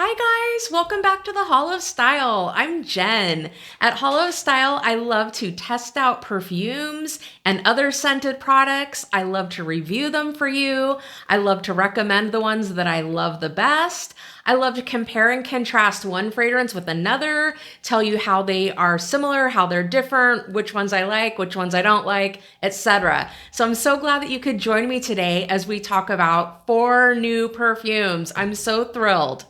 Hi guys, welcome back to the Hall of Style. I'm Jen. At Hall of Style, I love to test out perfumes and other scented products. I love to review them for you. I love to recommend the ones that I love the best. I love to compare and contrast one fragrance with another, tell you how they are similar, how they're different, which ones I like, which ones I don't like, etc. So I'm so glad that you could join me today as we talk about 4 new perfumes. I'm so thrilled.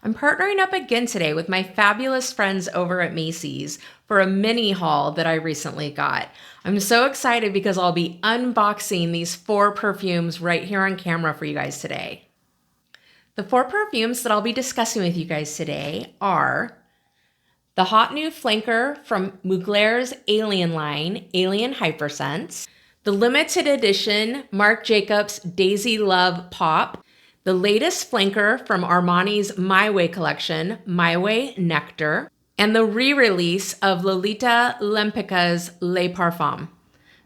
I'm partnering up again today with my fabulous friends over at Macy's for a mini haul that I recently got. I'm so excited because I'll be unboxing these 4 perfumes right here on camera for you guys today. The 4 perfumes that I'll be discussing with you guys today are the hot new flanker from Mugler's Alien line, Alien Hypersense, the limited edition Marc Jacobs Daisy Love Pop, the latest flanker from Armani's My Way collection, My Way Nectar, and the re-release of Lolita Lempicka's Le Parfum.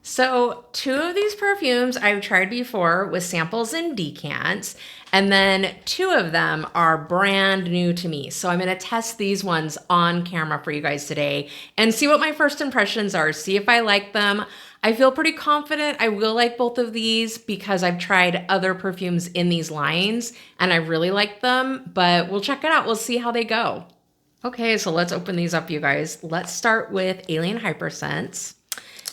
So 2 of these perfumes I've tried before with samples and decants, and then 2 of them are brand new to me. So I'm gonna test these ones on camera for you guys today and see what my first impressions are, see if I like them. I feel pretty confident I will like both of these because I've tried other perfumes in these lines and I really like them, but we'll check it out. We'll see how they go. Okay, so let's open these up, you guys. Let's start with Alien Hypersense.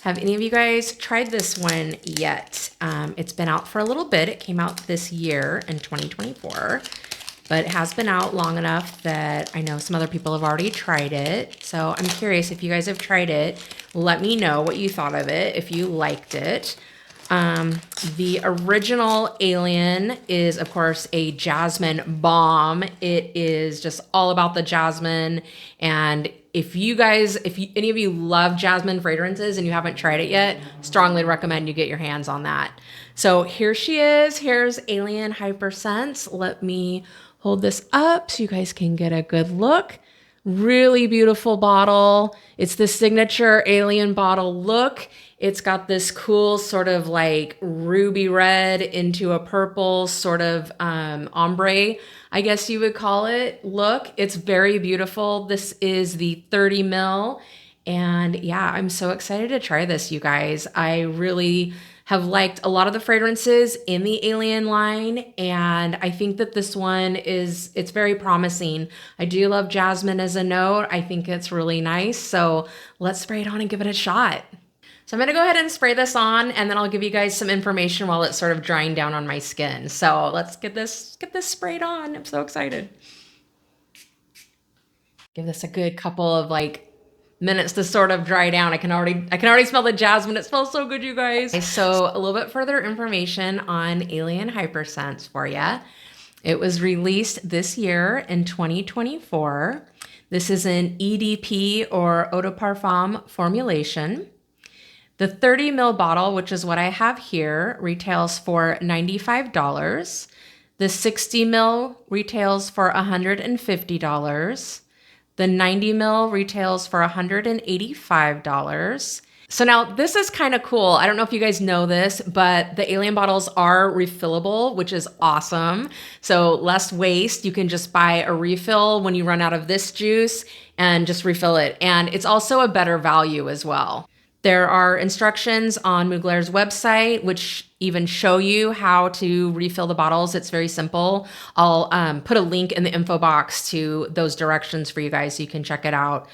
Have any of you guys tried this one yet? It's been out for a little bit. It came out this year in 2024, but it has been out long enough that I know some other people have already tried it. So I'm curious if you guys have tried it, let me know what you thought of it, if you liked it. The original Alien is, of course, a jasmine bomb. It is just all about the jasmine. And if any of you love jasmine fragrances and you haven't tried it yet, strongly recommend you get your hands on that. So here she is. Here's Alien Hypersense. Let me hold this up so you guys can get a good look. Really beautiful bottle. It's the signature Alien bottle look. It's got this cool sort of like ruby red into a purple sort of ombre, I guess you would call it, look. It's very beautiful. This is the 30 ml. And yeah, I'm so excited to try this, you guys. I really have liked a lot of the fragrances in the Alien line, and I think that this one it's very promising. I do love jasmine as a note. I think it's really nice. So let's spray it on and give it a shot. So I'm gonna go ahead and spray this on, and then I'll give you guys some information while it's sort of drying down on my skin. So let's get this sprayed on. I'm so excited. Give this a good couple of minutes to sort of dry down. I can already smell the jasmine. It smells so good, you guys. So a little bit further information on Alien Hypersense for you. It was released this year in 2024. This is an EDP or eau de parfum formulation. The 30 ml bottle, which is what I have here, retails for $95. The 60 ml retails for $150. The 90 ml retails for $185. So now this is kind of cool. I don't know if you guys know this, but the Alien bottles are refillable, which is awesome. So less waste. You can just buy a refill when you run out of this juice and just refill it. And it's also a better value as well. There are instructions on Mugler's website, which even show you how to refill the bottles. It's very simple. I'll put a link in the info box to those directions for you guys so you can check it out.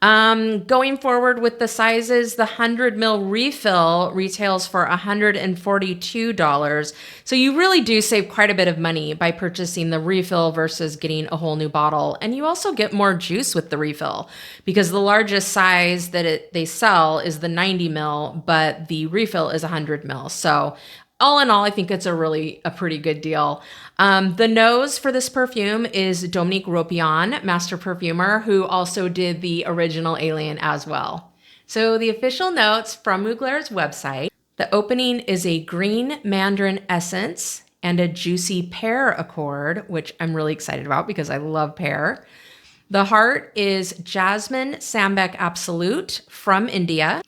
Going forward with the sizes, the 100 ml refill retails for $142. So you really do save quite a bit of money by purchasing the refill versus getting a whole new bottle. And you also get more juice with the refill because the largest size that they sell is the 90 ml, but the refill is 100 ml. So all in all, I think it's a pretty good deal. The nose for this perfume is Dominique Ropion, master perfumer, who also did the original Alien as well. So the official notes from Mugler's website, the opening is a green mandarin essence and a juicy pear accord, which I'm really excited about because I love pear. The heart is jasmine sambac absolute from India,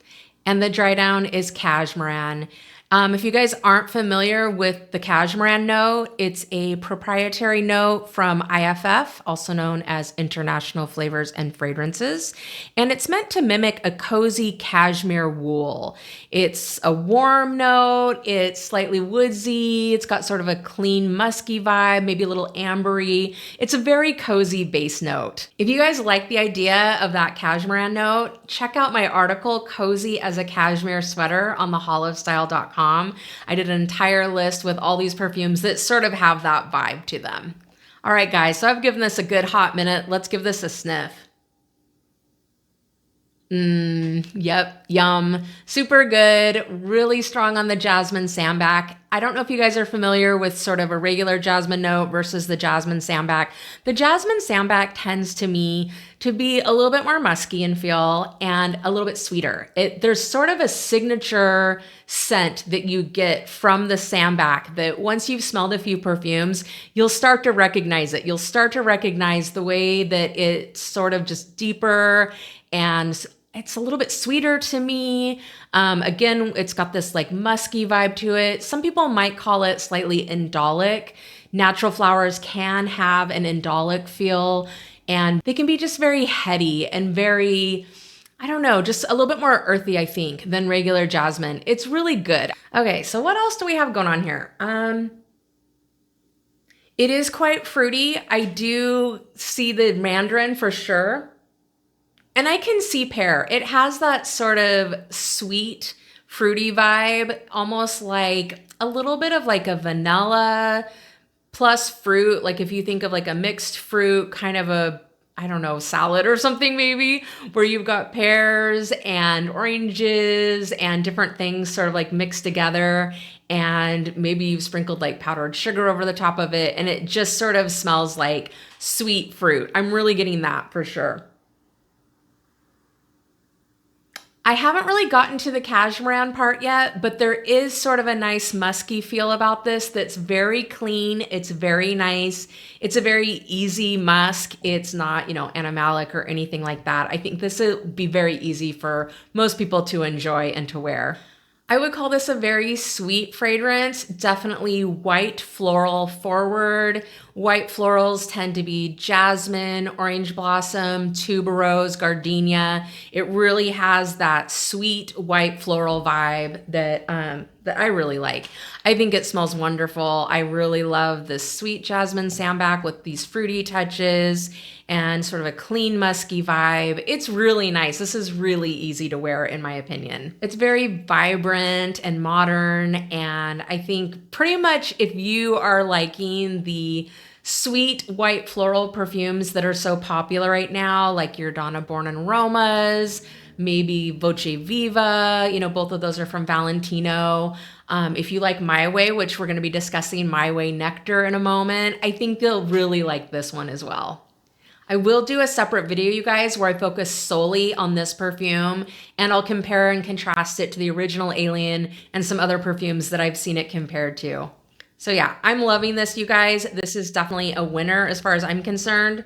and the dry down is Cashmeran. If you guys aren't familiar with the Cashmeran note, it's a proprietary note from IFF, also known as International Flavors and Fragrances, and it's meant to mimic a cozy cashmere wool. It's a warm note, it's slightly woodsy, it's got sort of a clean musky vibe, maybe a little ambery. It's a very cozy base note. If you guys like the idea of that Cashmeran note, check out my article, Cozy as a Cashmere Sweater, on thehollowstyle.com. I did an entire list with all these perfumes that sort of have that vibe to them. All right, guys, so I've given this a good hot minute. Let's give this a sniff. Yep, yum. Super good, really strong on the jasmine sambac. I don't know if you guys are familiar with sort of a regular jasmine note versus the jasmine sambac. The jasmine sambac tends to me to be a little bit more musky in feel and a little bit sweeter. There's sort of a signature scent that you get from the sambac that once you've smelled a few perfumes, you'll start to recognize it. You'll start to recognize the way that it's sort of just deeper and it's a little bit sweeter to me. Again, it's got this like musky vibe to it. Some people might call it slightly indolic. Natural flowers can have an indolic feel and they can be just very heady and very, I don't know, just a little bit more earthy, I think, than regular jasmine. It's really good. Okay, so what else do we have going on here? It is quite fruity. I do see the Mandarin for sure. And I can see pear. It has that sort of sweet, fruity vibe, almost like a little bit of like a vanilla plus fruit. Like if you think of like a mixed fruit, kind of a, I don't know, salad or something maybe, where you've got pears and oranges and different things sort of like mixed together. And maybe you've sprinkled like powdered sugar over the top of it. And it just sort of smells like sweet fruit. I'm really getting that for sure. I haven't really gotten to the Cashmeran part yet, but there is sort of a nice musky feel about this that's very clean. It's very nice. It's a very easy musk. It's not, animalic or anything like that. I think this would be very easy for most people to enjoy and to wear. I would call this a very sweet fragrance, definitely white floral forward. White florals tend to be jasmine, orange blossom, tuberose, gardenia. It really has that sweet white floral vibe that I really like. I think it smells wonderful. I really love this sweet jasmine sambac with these fruity touches and sort of a clean musky vibe. It's really nice. This is really easy to wear in my opinion. It's very vibrant and modern, and I think pretty much if you are liking the sweet white floral perfumes that are so popular right now, like your Donna Born and Aromas, maybe Voce Viva, both of those are from Valentino. If you like My Way, which we're going to be discussing My Way Nectar in a moment, I think you'll really like this one as well. I will do a separate video, you guys, where I focus solely on this perfume and I'll compare and contrast it to the original Alien and some other perfumes that I've seen it compared to. So yeah, I'm loving this, you guys. This is definitely a winner as far as I'm concerned.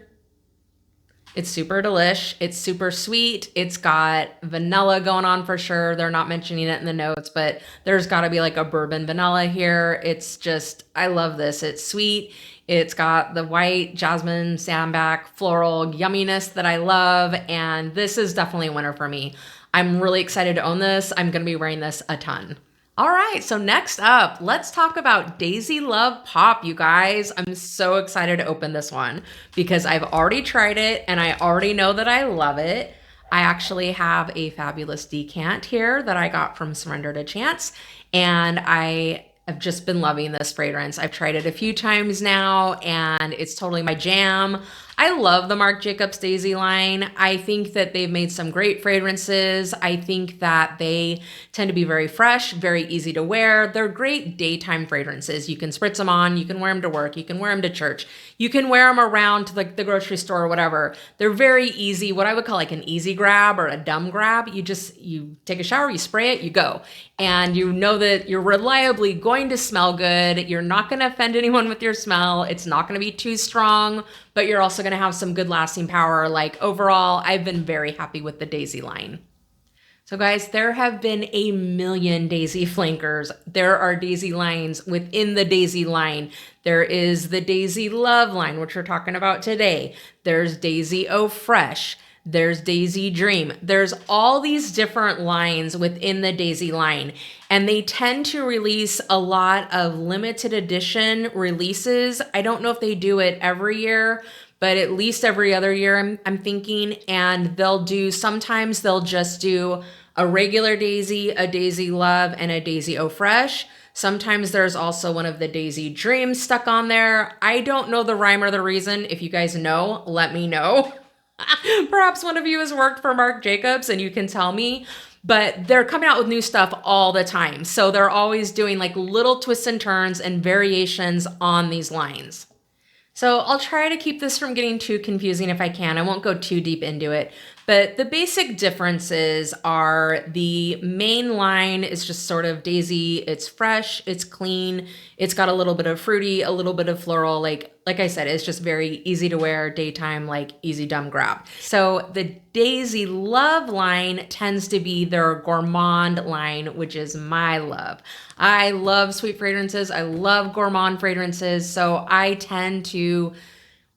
It's super delish. It's super sweet. It's got vanilla going on for sure. They're not mentioning it in the notes, but there's got to be like a bourbon vanilla here. It's just, I love this. It's sweet. It's got the white jasmine, sambac, floral yumminess that I love. And this is definitely a winner for me. I'm really excited to own this. I'm going to be wearing this a ton. All right, so next up, let's talk about Daisy Love Pop, you guys. I'm so excited to open this one because I've already tried it and I already know that I love it. I actually have a fabulous decant here that I got from Surrender to Chance, and I have just been loving this fragrance. I've tried it a few times now and it's totally my jam. I love the Marc Jacobs Daisy line. I think that they've made some great fragrances. I think that they tend to be very fresh, very easy to wear. They're great daytime fragrances. You can spritz them on, you can wear them to work, you can wear them to church, you can wear them around to the grocery store or whatever. They're very easy, what I would call like an easy grab or a dumb grab. You take a shower, you spray it, you go. And you know that you're reliably going to smell good. You're not going to offend anyone with your smell. It's not going to be too strong, but you're also going to have some good lasting power. Like overall, I've been very happy with the Daisy line. So guys, there have been a million Daisy flankers. There are Daisy lines within the Daisy line. There is the Daisy Love line, which we're talking about today. There's Daisy Oh Fresh. There's Daisy Dream. There's all these different lines within the Daisy line, and they tend to release a lot of limited edition releases. I don't know if they do it every year, but at least every other year I'm thinking, and sometimes they'll just do a regular Daisy, a Daisy Love, and a Daisy Oh Fresh. Sometimes there's also one of the Daisy Dreams stuck on there. I don't know the rhyme or the reason. If you guys know, let me know. Perhaps one of you has worked for Marc Jacobs and you can tell me, but they're coming out with new stuff all the time. So they're always doing like little twists and turns and variations on these lines. So I'll try to keep this from getting too confusing if I can. I won't go too deep into it, but the basic differences are the main line is just sort of Daisy. It's fresh, it's clean, it's got a little bit of fruity, a little bit of floral. Like I said, it's just very easy to wear, daytime, like easy dumb grab. So the Daisy Love line tends to be their gourmand line, which is my love. I love sweet fragrances. I love gourmand fragrances. So I tend to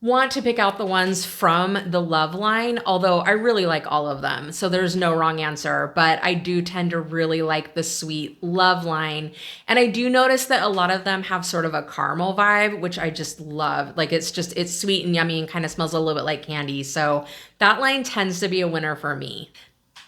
want to pick out the ones from the Love line, although I really like all of them. So there's no wrong answer, but I do tend to really like the sweet Love line. And I do notice that a lot of them have sort of a caramel vibe, which I just love. Like it's sweet and yummy and kind of smells a little bit like candy. So that line tends to be a winner for me.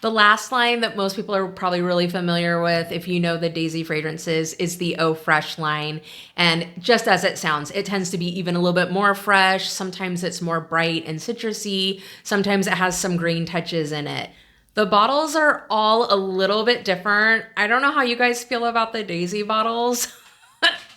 The last line that most people are probably really familiar with, if you know the Daisy fragrances, is the Oh Fresh line. And just as it sounds, it tends to be even a little bit more fresh. Sometimes it's more bright and citrusy. Sometimes it has some green touches in it. The bottles are all a little bit different. I don't know how you guys feel about the Daisy bottles.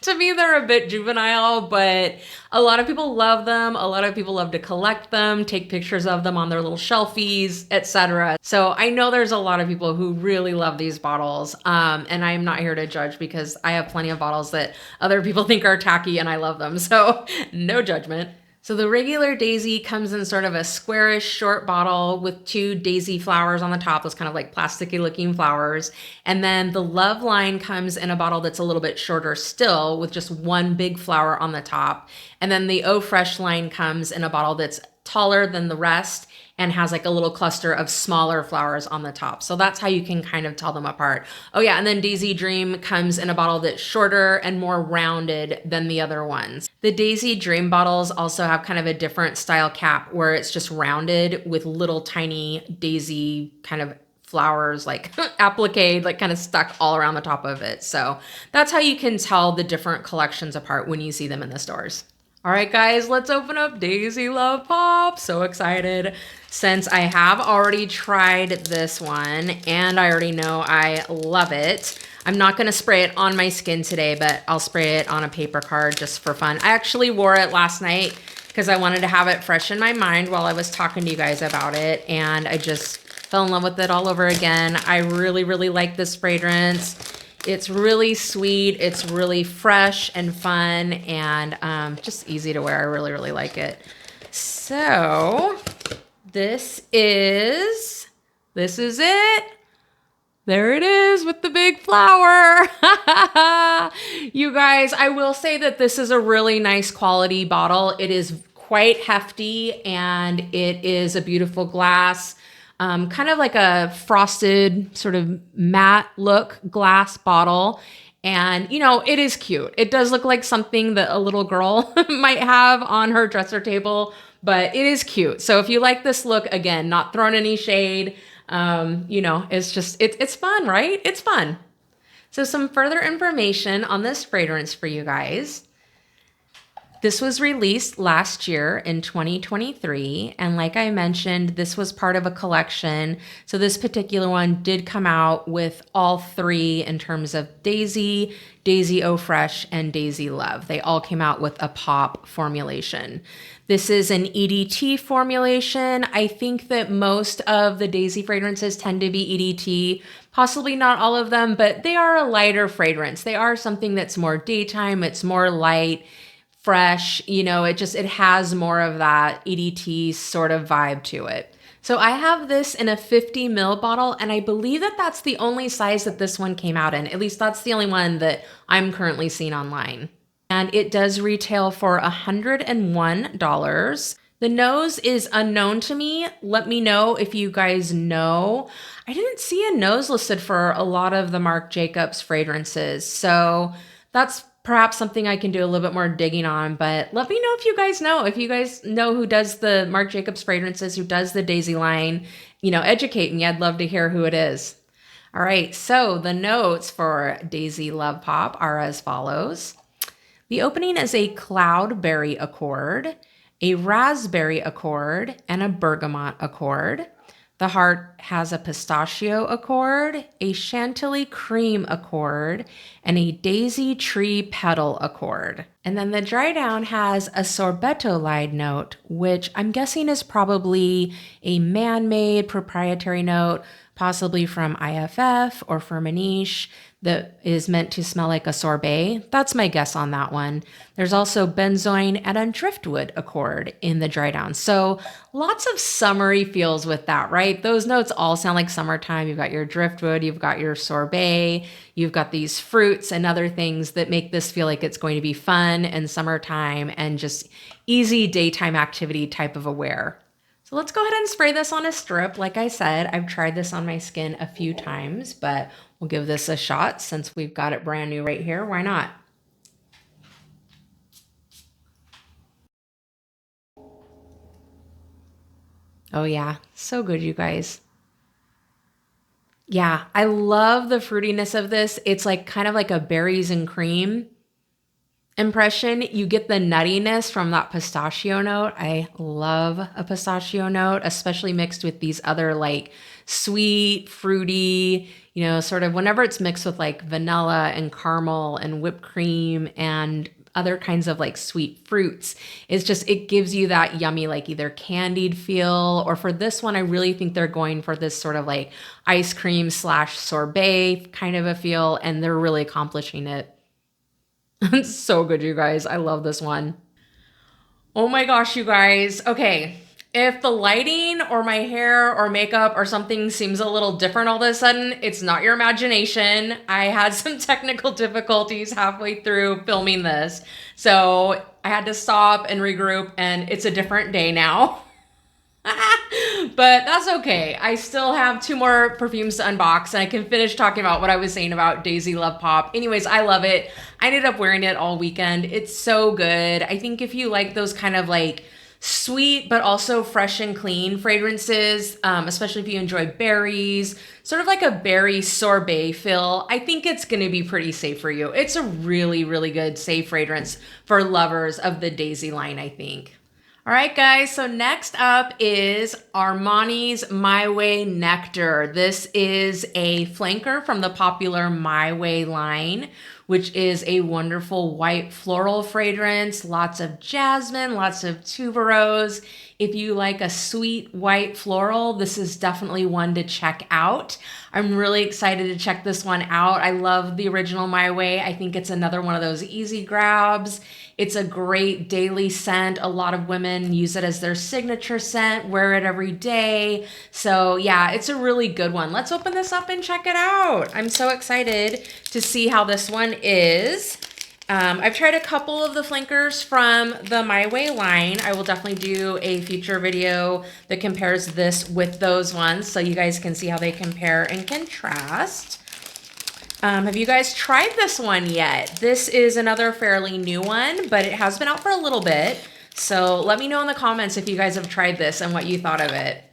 To me, they're a bit juvenile, but a lot of people love them. A lot of people love to collect them, take pictures of them on their little shelfies, etc. So I know there's a lot of people who really love these bottles, and I'm not here to judge because I have plenty of bottles that other people think are tacky and I love them, so no judgment. So the regular Daisy comes in sort of a squarish short bottle with 2 daisy flowers on the top, those kind of like plasticky looking flowers. And then the Love line comes in a bottle that's a little bit shorter still with just 1 big flower on the top. And then the Oh Fresh line comes in a bottle that's taller than the rest and has like a little cluster of smaller flowers on the top. So that's how you can kind of tell them apart. Oh yeah, and then Daisy Dream comes in a bottle that's shorter and more rounded than the other ones. The Daisy Dream bottles also have kind of a different style cap where it's just rounded with little tiny daisy kind of flowers like appliqued, like kind of stuck all around the top of it. So that's how you can tell the different collections apart when you see them in the stores. All right, guys, let's open up Daisy Love Pop. So excited. Since I have already tried this one and I already know I love it, I'm not going to spray it on my skin today, but I'll spray it on a paper card just for fun. I actually wore it last night because I wanted to have it fresh in my mind while I was talking to you guys about it, and I just fell in love with it all over again. I really, really like this fragrance. It's really sweet, it's really fresh and fun, and just easy to wear. I really, really like it. So this is it. There it is with the big flower. You guys, I will say that this is a really nice quality bottle. It is quite hefty and it is a beautiful glass. Kind of like a frosted sort of matte look glass bottle. And, you know, it is cute. It does look like something that a little girl might have on her dresser table, but it is cute. So if you like this look, again, not throwing any shade, you know, it's fun, right? It's fun. So some further information on this fragrance for you guys. This was released last year in 2023, and like I mentioned, this was part of a collection. So this particular one did come out with all 3 in terms of Daisy, Daisy Oh Fresh, and Daisy Love. They all came out with a pop formulation. This is an EDT formulation. I think that most of the Daisy fragrances tend to be EDT, possibly not all of them, but they are a lighter fragrance. They are something that's more daytime, it's more light, fresh, you know, it has more of that EDT sort of vibe to it. So I have this in a 50 ml bottle, and I believe that that's the only size that this one came out in. At least that's the only one that I'm currently seeing online. And it does retail for $101. The nose is unknown to me. Let me know if you guys know. I didn't see a nose listed for a lot of the Marc Jacobs fragrances, so that's perhaps something I can do a little bit more digging on, but let me know if you guys know. If you guys know who does the Marc Jacobs fragrances, who does the Daisy line, educate me. I'd love to hear who it is. All right, so the notes for Daisy Love Pop are as follows. The opening is a cloudberry accord, a raspberry accord, and a bergamot accord. The heart has a pistachio accord, a Chantilly cream accord, and a daisy tree petal accord. And then the dry down has a Sorbettolide note, which I'm guessing is probably a man-made proprietary note, possibly from IFF or Firmenich, that is meant to smell like a sorbet. That's my guess on that one. There's also benzoin and a driftwood accord in the dry down. So lots of summery feels with that, right? Those notes all sound like summertime. You've got your driftwood, you've got your sorbet, you've got these fruits and other things that make this feel like it's going to be fun and summertime and just easy daytime activity type of a wear. So let's go ahead and spray this on a strip. Like I said, I've tried this on my skin a few times, but we'll give this a shot since we've got it brand new right here. Why not? Oh yeah, so good, you guys. Yeah, I love the fruitiness of this. It's like kind of like a berries and cream impression. You get the nuttiness from that pistachio note. I love a pistachio note, especially mixed with these other like sweet, fruity, sort of whenever it's mixed with like vanilla and caramel and whipped cream and other kinds of like sweet fruits. It gives you that yummy, like either candied feel, or for this one, I really think they're going for this sort of like ice cream / sorbet kind of a feel, and they're really accomplishing it. It's so good, you guys. I love this one. Oh my gosh, you guys. Okay. If the lighting or my hair or makeup or something seems a little different all of a sudden, it's not your imagination. I had some technical difficulties halfway through filming this. So I had to stop and regroup, and it's a different day now. But that's okay. I still have 2 more perfumes to unbox, and I can finish talking about what I was saying about Daisy Love Pop. Anyways, I love it. I ended up wearing it all weekend. It's so good. I think if you like those kind of like sweet but also fresh and clean fragrances, especially if you enjoy berries, sort of like a berry sorbet feel, I think it's going to be pretty safe for you. It's a really, really good safe fragrance for lovers of the Daisy line, I think. All right, guys, so next up is Armani's My Way Nectar. This is a flanker from the popular My Way line, which is a wonderful white floral fragrance, lots of jasmine, lots of tuberose. If you like a sweet white floral, this is definitely one to check out. I'm really excited to check this one out. I love the original My Way. I think it's another one of those easy grabs. It's a great daily scent. A lot of women use it as their signature scent, wear it every day. So yeah, it's a really good one. Let's open this up and check it out. I'm so excited to see how this one is. I've tried a couple of the flankers from the My Way line. I will definitely do a future video that compares this with those ones so you guys can see how they compare and contrast. Have you guys tried this one yet? This is another fairly new one, but it has been out for a little bit. So let me know in the comments if you guys have tried this and what you thought of it.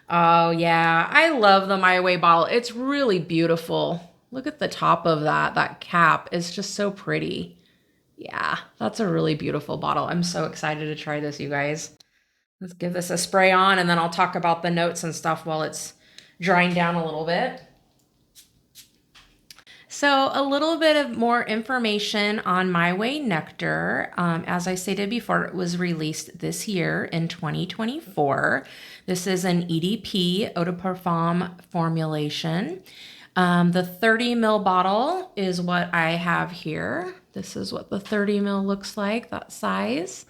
Oh yeah, I love the My Way bottle. It's really beautiful. Look at the top of that cap. It's just so pretty. Yeah, that's a really beautiful bottle. I'm so excited to try this, you guys. Let's give this a spray on, and then I'll talk about the notes and stuff while it's drying down a little bit. So a little bit of more information on My Way Nectar. As I stated before, it was released this year in 2024. This is an EDP, Eau de Parfum formulation. The 30 ml bottle is what I have here. This is what the 30 ml looks like, that size.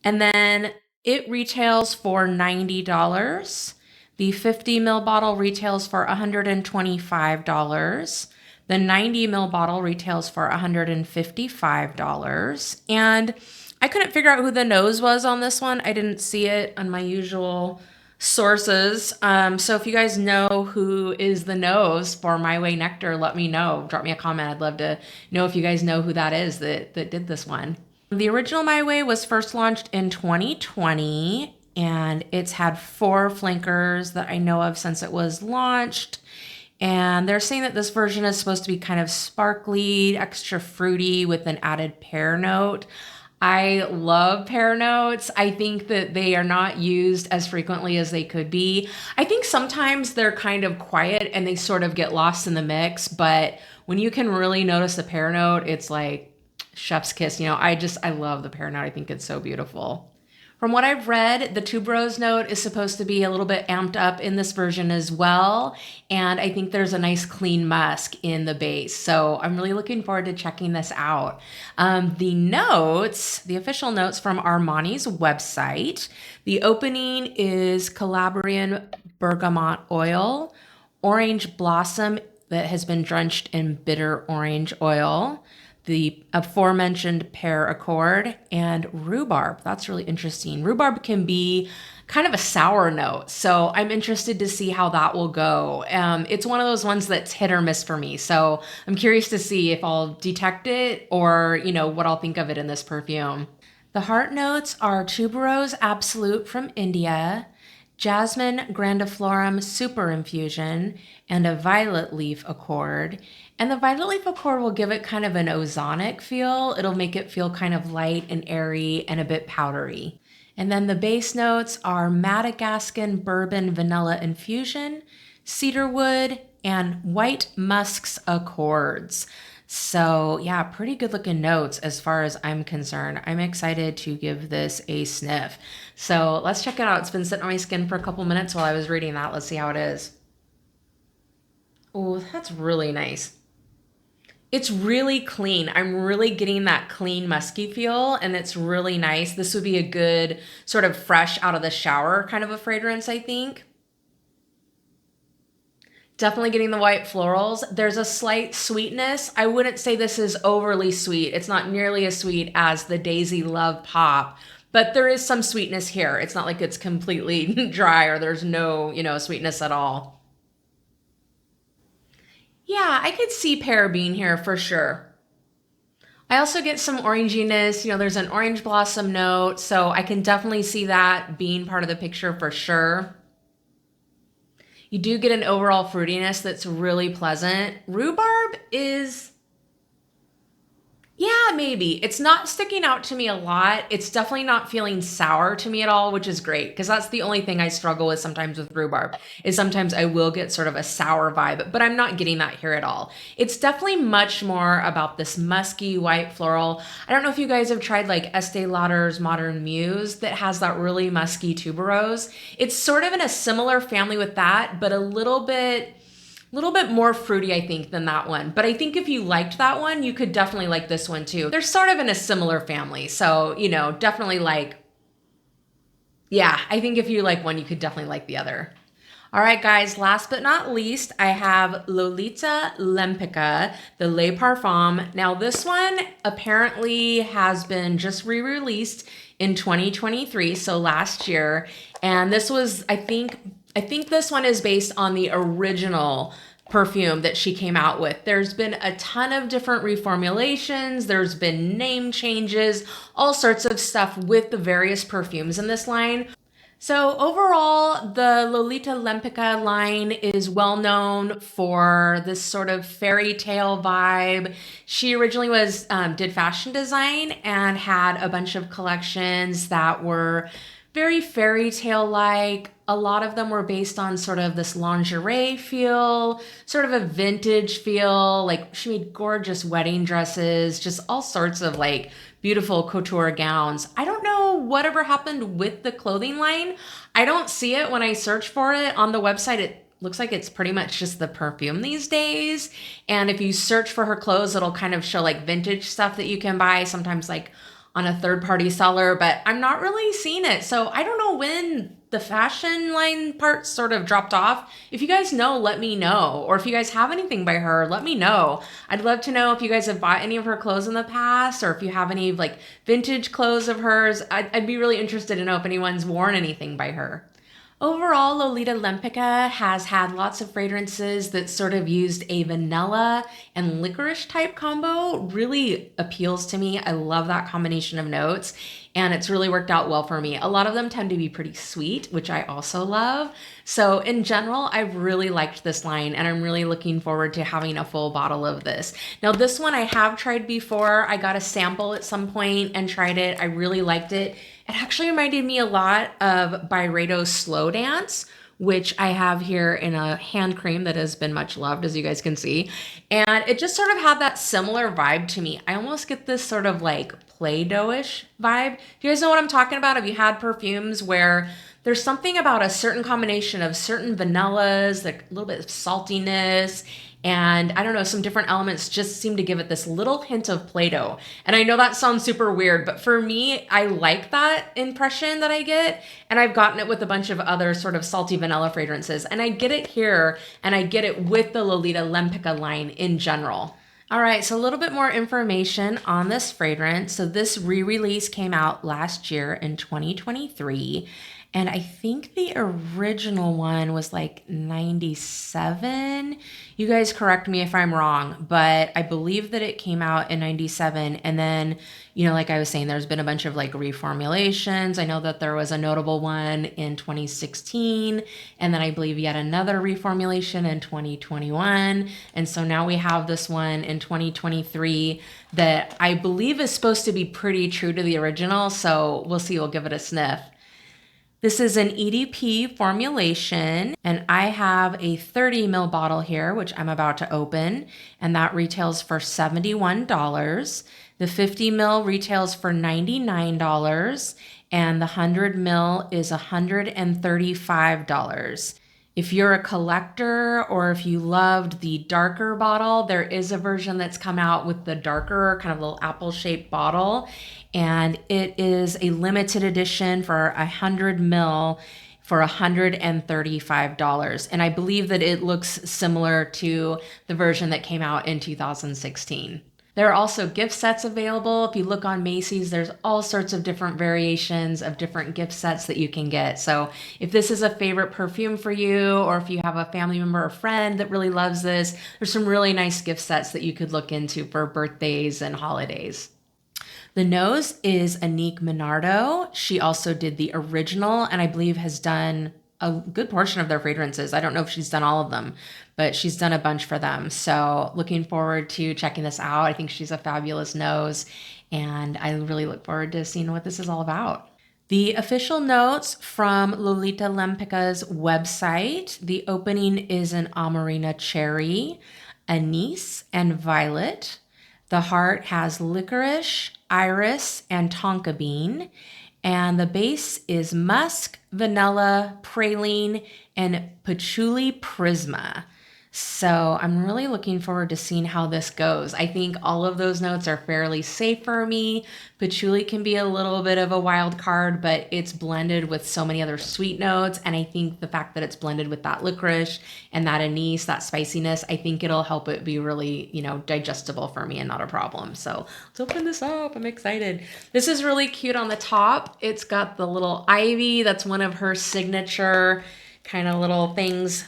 And then It retails for $90. The 50 ml bottle retails for $125. The 90 ml bottle retails for $155. And I couldn't figure out who the nose was on this one. I didn't see it on my usual sources. So if you guys know who is the nose for My Way Nectar, let me know. Drop me a comment. I'd love to know if you guys know who that is that did this one. The original My Way was first launched in 2020, and it's had 4 flankers that I know of since it was launched. And they're saying that this version is supposed to be kind of sparkly, extra fruity with an added pear note. I love pear notes. I think that they are not used as frequently as they could be. I think sometimes they're kind of quiet and they sort of get lost in the mix, but when you can really notice the pear note, it's like chef's kiss. You know, I love the pear note. I think it's so beautiful. From what I've read, the tuberose note is supposed to be a little bit amped up in this version as well. And I think there's a nice clean musk in the base. So I'm really looking forward to checking this out. The notes, the official notes from Armani's website, the opening is Calabrian bergamot oil, orange blossom that has been drenched in bitter orange oil, the aforementioned pear accord, and rhubarb. That's really interesting. Rhubarb can be kind of a sour note, so I'm interested to see how that will go. It's one of those ones that's hit or miss for me, so I'm curious to see if I'll detect it or, you know, what I'll think of it in this perfume. The heart notes are tuberose absolute from India, jasmine grandiflorum super infusion, and a violet leaf accord. And the violet leaf accord will give it kind of an ozonic feel. It'll make it feel kind of light and airy and a bit powdery. And then the base notes are Madagascan Bourbon vanilla infusion, cedarwood, and white musks accords. So yeah, pretty good looking notes as far as I'm concerned. I'm excited to give this a sniff. So let's check it out. It's been sitting on my skin for a couple minutes while I was reading that. Let's see how it is. Oh, that's really nice. It's really clean. I'm really getting that clean musky feel, and it's really nice. This would be a good sort of fresh out of the shower kind of a fragrance, I think. Definitely getting the white florals. There's a slight sweetness. I wouldn't say this is overly sweet. It's not nearly as sweet as the Daisy Love Pop, but there is some sweetness here. It's not like it's completely dry or there's no, you know, sweetness at all. Yeah, I could see pear being here for sure. I also get some oranginess. You know, there's an orange blossom note, so I can definitely see that being part of the picture for sure. You do get an overall fruitiness that's really pleasant. Rhubarb is, yeah, maybe. It's not sticking out to me a lot. It's definitely not feeling sour to me at all, which is great because that's the only thing I struggle with sometimes with rhubarb is sometimes I will get sort of a sour vibe, but I'm not getting that here at all. It's definitely much more about this musky white floral. I don't know if you guys have tried like Estee Lauder's Modern Muse that has that really musky tuberose. It's sort of in a similar family with that, but a little bit more fruity, I think, than that one. But I think if you liked that one, you could definitely like this one too. They're sort of in a similar family. So, you know, definitely like, yeah, I think if you like one, you could definitely like the other. All right, guys, last but not least, I have Lolita Lempicka Le Parfum. Now, this one apparently has been just re-released in 2023, so last year. And this was, I think this one is based on the original perfume that she came out with. There's been a ton of different reformulations. There's been name changes, all sorts of stuff with the various perfumes in this line. So overall, the Lolita Lempicka line is well known for this sort of fairy tale vibe. She originally did fashion design and had a bunch of collections that were very fairy tale like. A lot of them were based on sort of this lingerie feel, sort of a vintage feel. Like she made gorgeous wedding dresses, just all sorts of like beautiful couture gowns. I don't know whatever happened with the clothing line. I don't see it when I search for it on the website. It looks like it's pretty much just the perfume these days. And if you search for her clothes, it'll kind of show like vintage stuff that you can buy, sometimes like on a third-party seller, but I'm not really seeing it. So I don't know when the fashion line part sort of dropped off. If you guys know, let me know. Or if you guys have anything by her, let me know. I'd love to know if you guys have bought any of her clothes in the past, or if you have any like vintage clothes of hers. I'd be really interested to know if anyone's worn anything by her. Overall, Lolita Lempicka has had lots of fragrances that sort of used a vanilla and licorice type combo. Really appeals to me. I love that combination of notes, and it's really worked out well for me. A lot of them tend to be pretty sweet, which I also love. So in general, I've really liked this line, and I'm really looking forward to having a full bottle of this. Now, this one I have tried before. I got a sample at some point and tried it. I really liked it. It actually reminded me a lot of Byredo's Slow Dance, which I have here in a hand cream that has been much loved, as you guys can see. And it just sort of had that similar vibe to me. I almost get this sort of like Play-Doh-ish vibe. Do you guys know what I'm talking about? Have you had perfumes where there's something about a certain combination of certain vanillas, like a little bit of saltiness, and I don't know, some different elements just seem to give it this little hint of Play-Doh. And I know that sounds super weird, but for me, I like that impression that I get. And I've gotten it with a bunch of other sort of salty vanilla fragrances. And I get it here, and I get it with the Lolita Lempicka line in general. All right, so a little bit more information on this fragrance. So this re-release came out last year in 2023. And I think the original one was like 97. You guys correct me if I'm wrong, but I believe that it came out in 97. And then, you know, like I was saying, there's been a bunch of like reformulations. I know that there was a notable one in 2016. And then I believe yet another reformulation in 2021. And so now we have this one in 2023 that I believe is supposed to be pretty true to the original. So we'll see, we'll give it a sniff. This is an EDP formulation, and I have a 30 ml bottle here, which I'm about to open, and that retails for $71. The 50 ml retails for $99, and the 100 ml is $135. If you're a collector or if you loved the darker bottle, there is a version that's come out with the darker kind of little apple-shaped bottle, and it is a limited edition for 100 ml for $135. And I believe that it looks similar to the version that came out in 2016. There are also gift sets available. If you look on Macy's, there's all sorts of different variations of different gift sets that you can get. So if this is a favorite perfume for you, or if you have a family member or friend that really loves this, there's some really nice gift sets that you could look into for birthdays and holidays. The nose is Annick Ménardo. She also did the original, and I believe has done a good portion of their fragrances. I don't know if she's done all of them, but she's done a bunch for them. So looking forward to checking this out. I think she's a fabulous nose, and I really look forward to seeing what this is all about. The official notes from Lolita Lempicka's website. The opening is an Amarena cherry, anise, and violet. The heart has licorice, iris, and tonka bean. And the base is musk, vanilla, praline, and patchouli prisma. So I'm really looking forward to seeing how this goes. I think all of those notes are fairly safe for me. Patchouli can be a little bit of a wild card, but it's blended with so many other sweet notes. And I think the fact that it's blended with that licorice and that anise, that spiciness, I think it'll help it be really, digestible for me and not a problem. So let's open this up. I'm excited. This is really cute on the top. It's got the little ivy. That's one of her signature kind of little things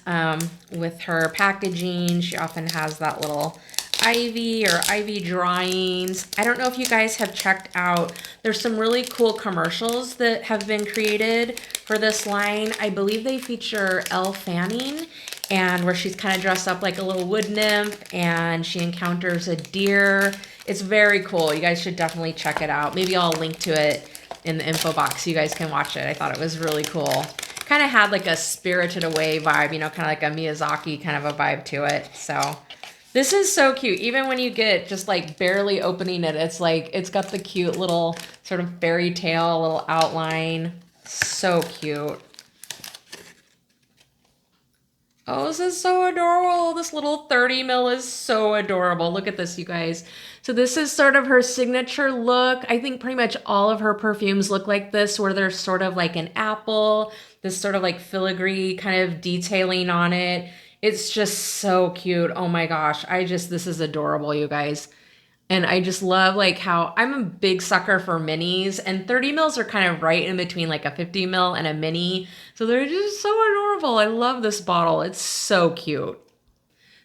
with her packaging. She often has that little ivy or ivy drawings. I don't know if you guys have checked out, there's some really cool commercials that have been created for this line. I believe they feature Elle Fanning, and where she's kind of dressed up like a little wood nymph and she encounters a deer. It's very cool. You guys should definitely check it out. Maybe I'll link to it in the info box so you guys can watch it. I thought it was really cool. Kind of had like a Spirited Away vibe, kind of like a Miyazaki kind of a vibe to it. So this is so cute. Even when you get just like barely opening it, it's like, it's got the cute little sort of fairy tale little outline. So cute. Oh, this is so adorable. This little 30 ml is so adorable. Look at this, you guys. So this is sort of her signature look. I think pretty much all of her perfumes look like this, where they're sort of like an apple, this sort of like filigree kind of detailing on it. It's just so cute. Oh my gosh. This is adorable, you guys. And I just love like how I'm a big sucker for minis, and 30 mils are kind of right in between like a 50 mil and a mini. So they're just so adorable. I love this bottle. It's so cute.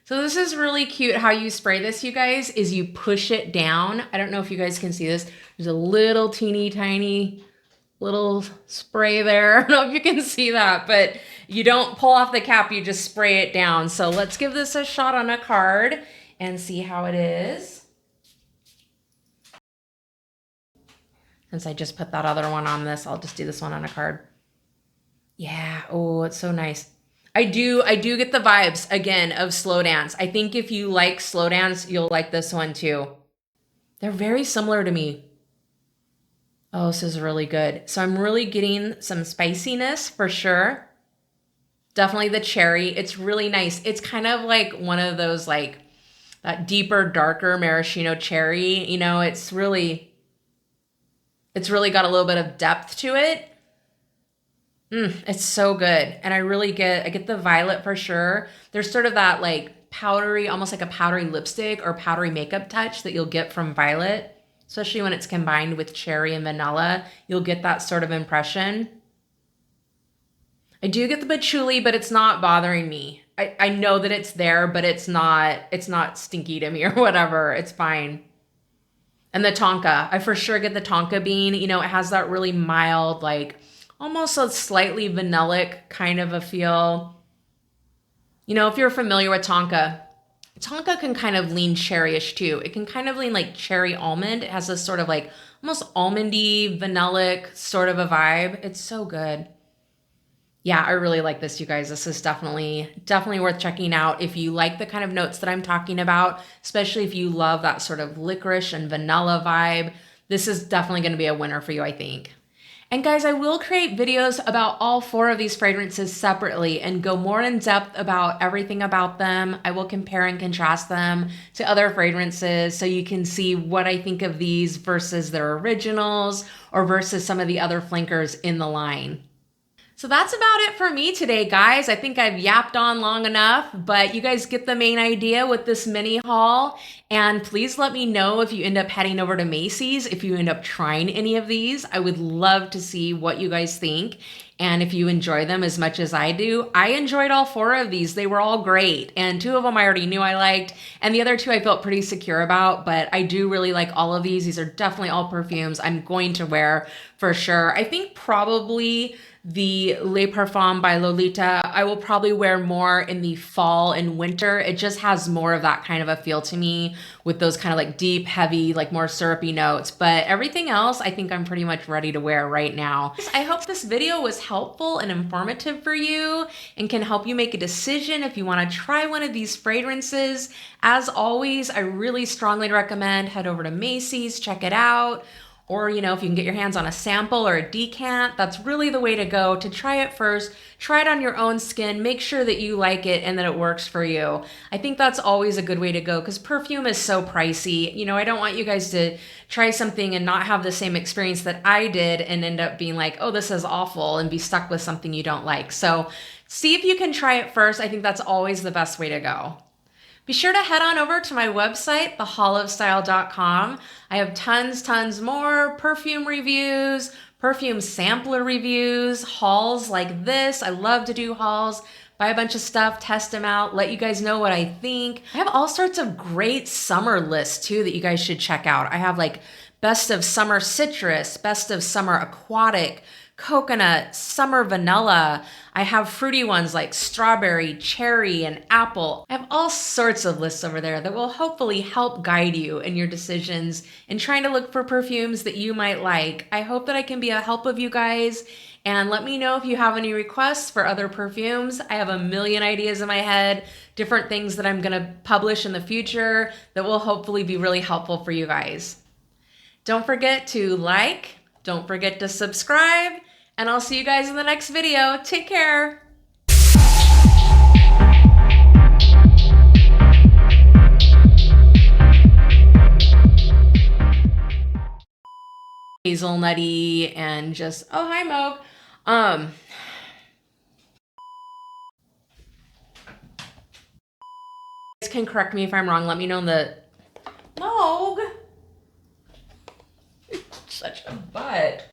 So this is really cute. How you spray this, you guys, is you push it down. I don't know if you guys can see this. There's a little teeny tiny little spray there. I don't know if you can see that, but you don't pull off the cap, you just spray it down. So let's give this a shot on a card and see how it is. Since I just put that other one on this, I'll just do this one on a card. Yeah, oh, it's so nice. I do get the vibes, again, of Slow Dance. I think if you like Slow Dance, you'll like this one too. They're very similar to me. Oh, this is really good. So I'm really getting some spiciness for sure. Definitely the cherry. It's really nice. It's kind of like one of those like that deeper, darker maraschino cherry. You know, it's really got a little bit of depth to it. It's so good. And I get the violet for sure. There's sort of that like powdery, almost like a powdery lipstick or powdery makeup touch that you'll get from violet, especially when it's combined with cherry and vanilla. You'll get that sort of impression. I do get the patchouli, but it's not bothering me. I know that it's there, but it's not stinky to me or whatever. It's fine. And the tonka, I for sure get the tonka bean. You know, it has that really mild, like almost a slightly vanillic kind of a feel. You know, if you're familiar with tonka can kind of lean cherryish too. It can kind of lean like cherry almond. It has this sort of like almost almondy, vanillic sort of a vibe. It's so good. Yeah, I really like this, you guys. This is definitely worth checking out if you like the kind of notes that I'm talking about, especially if you love that sort of licorice and vanilla vibe. This is definitely going to be a winner for you, I think. And guys, I will create videos about all 4 of these fragrances separately and go more in depth about everything about them. I will compare and contrast them to other fragrances so you can see what I think of these versus their originals or versus some of the other flankers in the line. So that's about it for me today, guys. I think I've yapped on long enough, but you guys get the main idea with this mini haul. And please let me know if you end up heading over to Macy's, if you end up trying any of these. I would love to see what you guys think and if you enjoy them as much as I do. I enjoyed all 4 of these. They were all great. And 2 of them I already knew I liked, and the other 2 I felt pretty secure about, but I do really like all of these. These are definitely all perfumes I'm going to wear for sure. I think probably the Le Parfum by Lolita, I will probably wear more in the fall and winter. It just has more of that kind of a feel to me with those kind of like deep, heavy, like more syrupy notes. But everything else, I think I'm pretty much ready to wear right now. I hope this video was helpful and informative for you and can help you make a decision if you want to try one of these fragrances. As always, I really strongly recommend head over to Macy's, check it out. Or, you know, if you can get your hands on a sample or a decant, that's really the way to go, to try it first, try it on your own skin, make sure that you like it and that it works for you. I think that's always a good way to go because perfume is so pricey. You know, I don't want you guys to try something and not have the same experience that I did and end up being like, oh, this is awful, and be stuck with something you don't like. So see if you can try it first. I think that's always the best way to go. Be sure to head on over to my website, theholofstyle.com. I have tons more perfume reviews, perfume sampler reviews, hauls like this. I love to do hauls, buy a bunch of stuff, test them out, let you guys know what I think. I have all sorts of great summer lists too that you guys should check out. I have like best of summer citrus, best of summer aquatic, coconut, summer vanilla. I have fruity ones like strawberry, cherry, and apple. I have all sorts of lists over there that will hopefully help guide you in your decisions in trying to look for perfumes that you might like. I hope that I can be a help of you guys, and let me know if you have any requests for other perfumes. I have a million ideas in my head, different things that I'm gonna publish in the future that will hopefully be really helpful for you guys. Don't forget to like, don't forget to subscribe, and I'll see you guys in the next video. Take care. hazelnutty and just, oh, hi, Moog. You guys can correct me if I'm wrong. Let me know in the, Moog. Such a butt.